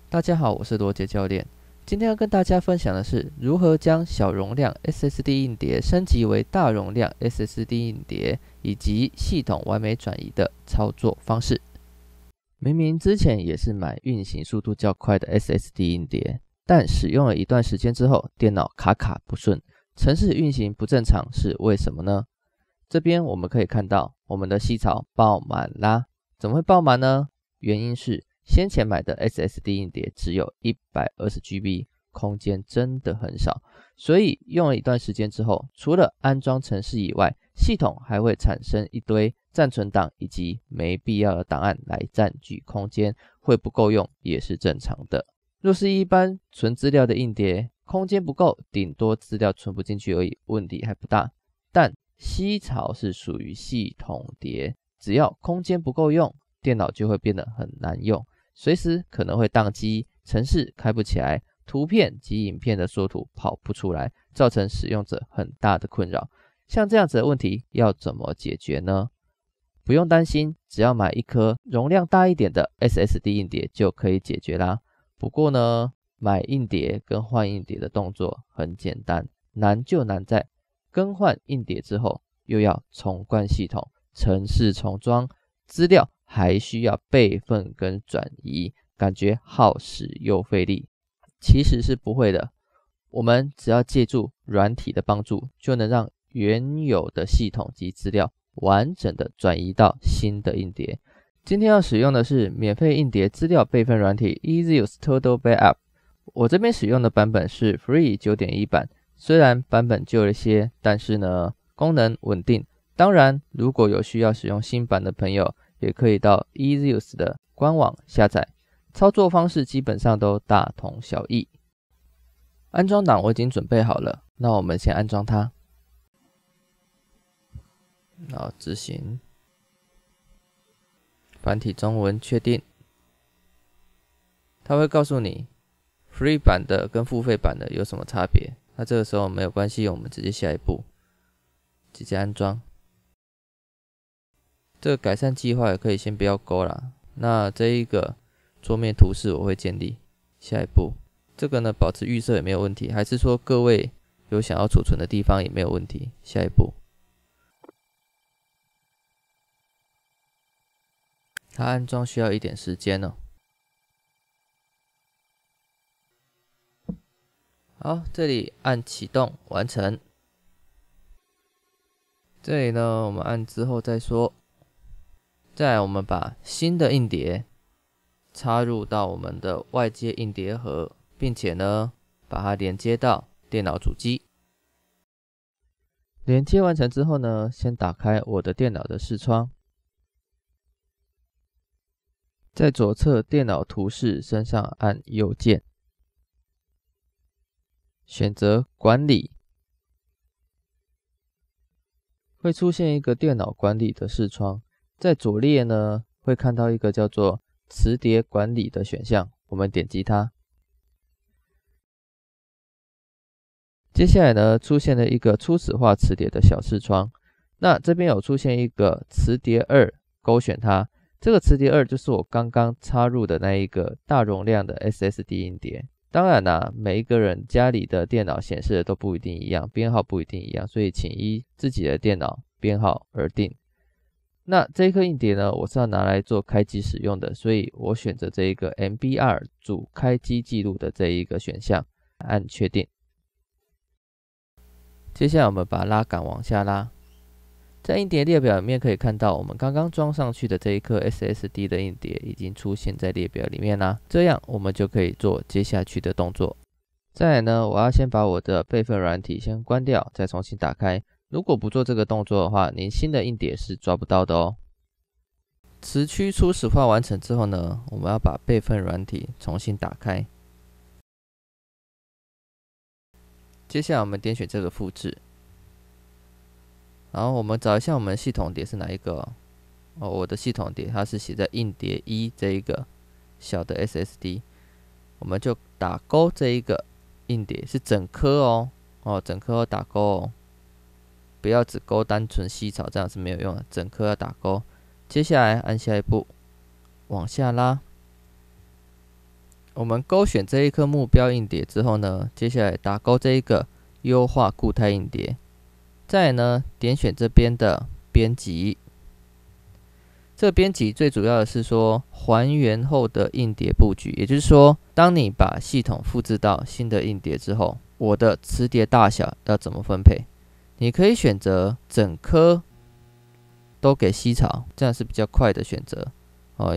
大家好，我是罗杰教练。今天要跟大家分享的是如何将小容量 SSD 硬碟升级为大容量 SSD 硬碟，以及系统完美转移的操作方式。明明之前也是买运行速度较快的 SSD 硬碟，但使用了一段时间之后，电脑卡不顺，程式运行不正常，是为什么呢？这边我们可以看到我们的C槽爆满啦。怎么会爆满呢？原因是先前买的 SSD 硬碟只有 120GB， 空间真的很少，所以用了一段时间之后，除了安装程式以外，系统还会产生一堆暂存档以及没必要的档案来占据空间，会不够用也是正常的。若是一般存资料的硬碟，空间不够，顶多资料存不进去而已，问题还不大。但C槽是属于系统碟，只要空间不够用，电脑就会变得很难用，随时可能会宕机，程式开不起来，图片及影片的缩图跑不出来，造成使用者很大的困扰。像这样子的问题要怎么解决呢？不用担心，只要买一颗容量大一点的 SSD 硬碟就可以解决啦。不过呢，买硬碟跟换硬碟的动作很简单，难就难在更换硬碟之后又要重灌系统，程式重装，资料还需要备份跟转移，感觉耗时又费力。其实是不会的，我们只要借助软体的帮助，就能让原有的系统及资料完整的转移到新的硬碟。今天要使用的是免费硬碟资料备份软体 EasyUse Total Backup， 我这边使用的版本是 Free 9.1 版，虽然版本旧了些，但是呢，功能稳定。当然，如果有需要使用新版的朋友，也可以到 EasyUse 的官网下载，操作方式基本上都大同小异。安装档我已经准备好了，那我们先安装它。然后执行，繁体中文确定，它会告诉你 Free 版的跟付费版的有什么差别。那这个时候没有关系，我们直接下一步，直接安装。这个改善计划也可以先不要勾啦。那这一个桌面图示我会建立。下一步，这个呢保持预设也没有问题，还是说各位有想要储存的地方也没有问题。下一步，它安装需要一点时间哦。好，这里按启动完成。这里呢，我们按之后再说。再来，我们把新的硬碟插入到我们的外接硬碟盒，并且呢，把它连接到电脑主机。连接完成之后呢，先打开我的电脑的视窗，在左侧电脑图示身上按右键，选择管理，会出现一个电脑管理的视窗。在左列呢，会看到一个叫做磁碟管理的选项，我们点击它。接下来呢，出现了一个初始化磁碟的小视窗。那这边有出现一个磁碟2，勾选它。这个磁碟2就是我刚刚插入的那一个大容量的 SSD 硬碟。当然啦，每一个人家里的电脑显示的都不一定一样，编号不一定一样，所以请依自己的电脑编号而定。那这一颗硬碟呢，我是要拿来做开机使用的，所以我选择这一个 MBR 主开机记录的这一个选项，按确定。接下来我们把拉杆往下拉，在硬碟列表里面可以看到，我们刚刚装上去的这一颗 SSD 的硬碟已经出现在列表里面啦。这样我们就可以做接下去的动作。再来呢，我要先把我的备份软体先关掉，再重新打开。如果不做这个动作的话，您新的硬碟是抓不到的哦。磁区初始化完成之后呢，我们要把备份软体重新打开。接下来我们点选这个复制，然后我们找一下我们的系统碟是哪一个哦。我的系统碟它是写在硬碟1这一个小的 SSD， 我们就打勾这一个硬碟是整颗哦，整颗打勾哦。不要只勾单纯C槽，这样是没有用的，整颗要打勾。接下来按下一步，往下拉。我们勾选这一颗目标硬碟之后呢，接下来打勾这一个优化固态硬碟，再来呢点选这边的编辑。这个编辑最主要的是说还原后的硬碟布局，也就是说，当你把系统复制到新的硬碟之后，我的磁碟大小要怎么分配？你可以选择整颗都给吸槽，这样是比较快的选择。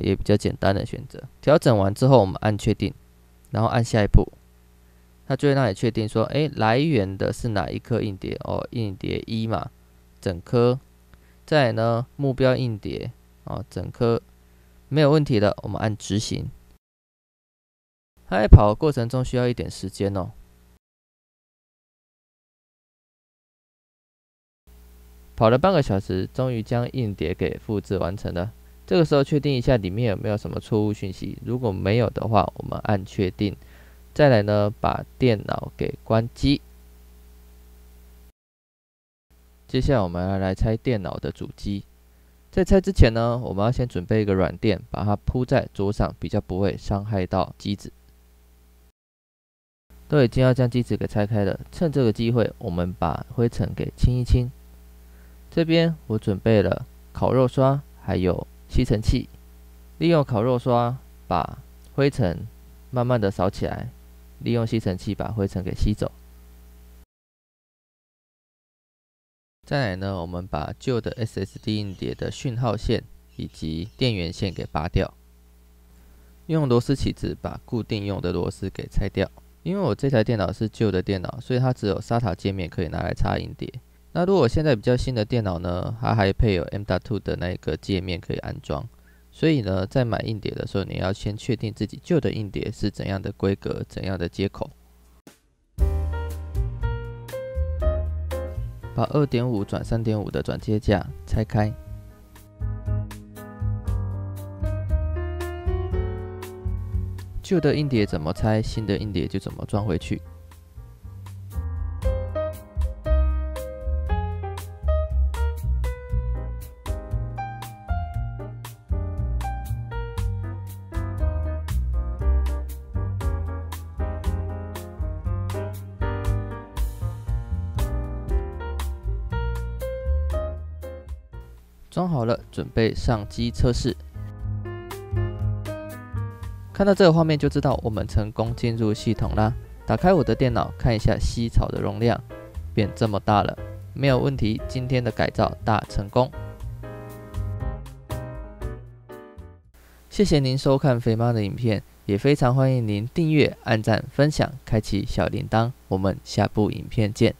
也比较简单的选择。调整完之后，我们按确定，然后按下一步，它就会让你确定说，来源的是哪一颗硬碟？硬碟1嘛，整颗。再来呢，目标硬碟整颗没有问题的，我们按执行。它在跑的过程中需要一点时间哦。跑了半个小时，终于将硬碟给复制完成了。这个时候确定一下里面有没有什么错误讯息，如果没有的话，我们按确定。再来呢，把电脑给关机。接下来我们要来拆电脑的主机。在拆之前呢，我们要先准备一个软垫，把它铺在桌上，比较不会伤害到机子。都已经要将机子给拆开了，趁这个机会，我们把灰尘给清一清。这边我准备了烤肉刷，还有吸尘器，利用烤肉刷把灰尘慢慢的扫起来，利用吸尘器把灰尘给吸走。再来呢，我们把旧的 SSD 硬碟的讯号线以及电源线给拔掉，用螺丝起子把固定用的螺丝给拆掉。因为我这台电脑是旧的电脑，所以它只有 SATA 界面可以拿来插硬碟。那如果现在比较新的电脑呢，它还配有 M.2 的那个界面可以安装。所以呢，在买硬碟的时候，你要先确定自己旧的硬碟是怎样的规格、怎样的接口。把 2.5 转 3.5 的转接架拆开。旧的硬碟怎么拆，新的硬碟就怎么装回去。装好了，准备上机测试。看到这个画面就知道我们成功进入系统啦。打开我的电脑，看一下吸槽的容量，变这么大了，没有问题。今天的改造大成功。谢谢您收看肥妈的影片，也非常欢迎您订阅、按赞、分享、开启小铃铛。我们下部影片见。